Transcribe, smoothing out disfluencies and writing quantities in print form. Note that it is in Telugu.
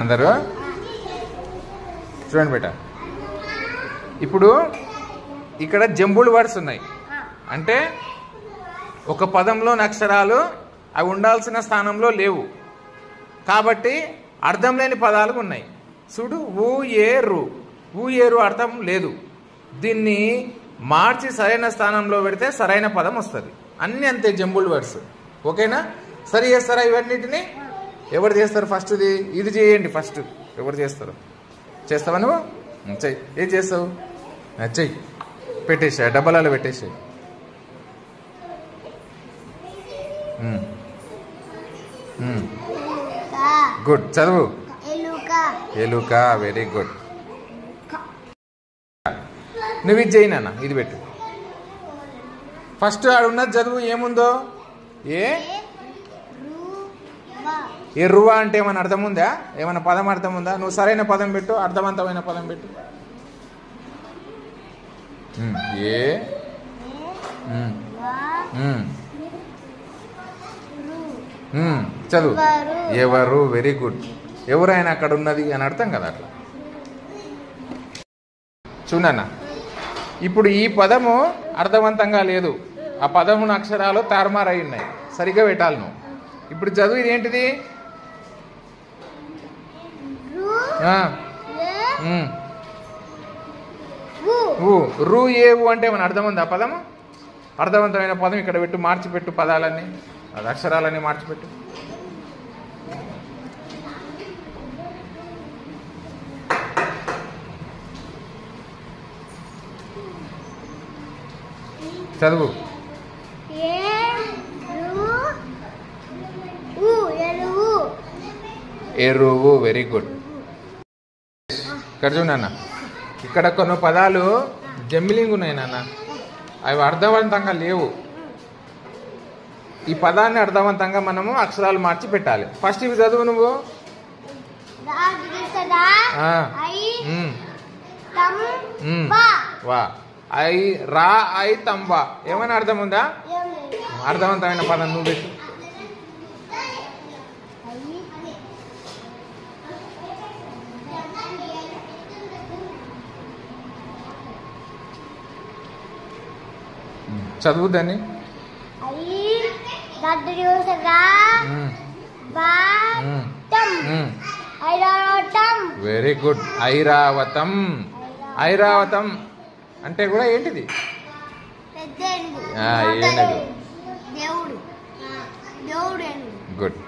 అందరూ చూడండి బేట. ఇప్పుడు ఇక్కడ జంబుల్ వర్డ్స్ ఉన్నాయి. అంటే ఒక పదంలోని అక్షరాలు అవి ఉండాల్సిన స్థానంలో లేవు కాబట్టి అర్థం లేని పదాలు ఉన్నాయి. చూడు, ఊ ఏరు అర్థం లేదు. దీన్ని మార్చి సరైన స్థానంలో పెడితే సరైన పదం వస్తుంది. అన్నీ అంతే జంబుల్ వర్డ్స్. ఓకేనా? సరి చేస్తారా ఇవన్నిటిని? ఎవరు చేస్తారు ఫస్ట్? ఇది చేయండి ఫస్ట్. ఎవరు చేస్తారు? చేస్తావా నువ్వు? చెయ్యి. ఏం చేస్తావు? చెయ్యి. పెట్టేసా, డబ్బాలలో పెట్టేసాయి. గుడ్. చదువు. ఎలుక. Very good. నువ్వు ఇది చేయి నాన్న. ఇది పెట్టు. ఫస్ట్ ఆడున్నది చదువు. ఏముందో? ఎరువ అంటే ఏమైనా అర్థం ఉందా? ఏమైనా పదం అర్థం ఉందా? నువ్వు సరైన పదం పెట్టు, అర్థవంతమైన పదం పెట్టు. చదువు. ఎవరు. Very good. ఎవరైనా అక్కడ ఉన్నది అని అర్థం కదా. అట్లా చూడన్న. ఇప్పుడు ఈ పదము అర్థవంతంగా లేదు. ఆ పదమున అక్షరాలు తారుమారై ఉన్నాయి. సరిగ్గా పెట్టాలి నువ్వు. ఇప్పుడు చదువు. ఇది ఏంటిది? రు ఏవు అంటే మన అర్థం ఉంది. ఆ పదము అర్థవంతమైన పదం ఇక్కడ పెట్టు. మార్చిపెట్టు పదాలన్నీ, అది అక్షరాలన్నీ మార్చిపెట్టు. చదువు. ఎరువు. Very good. ఇక్కడ చూడు నాన్న, ఇక్కడ కొన్ని పదాలు జంబిలింగ్ ఉన్నాయి నాన్న. అవి అర్థవంతంగా లేవు. ఈ పదాన్ని అర్థవంతంగా మనము అక్షరాలు మార్చి పెట్టాలి. ఫస్ట్ ఇవి చదువు నువ్వు. వా. ఐ తంబా. ఏమైనా అర్థం ఉందా? అర్థవంతమైన పదం నువ్వు పెట్టు. చదువు దాన్ని. Very good. ఐరావతం. ఐరావతం అంటే కూడా ఏంటిది? ఏనుగు. గుడ్.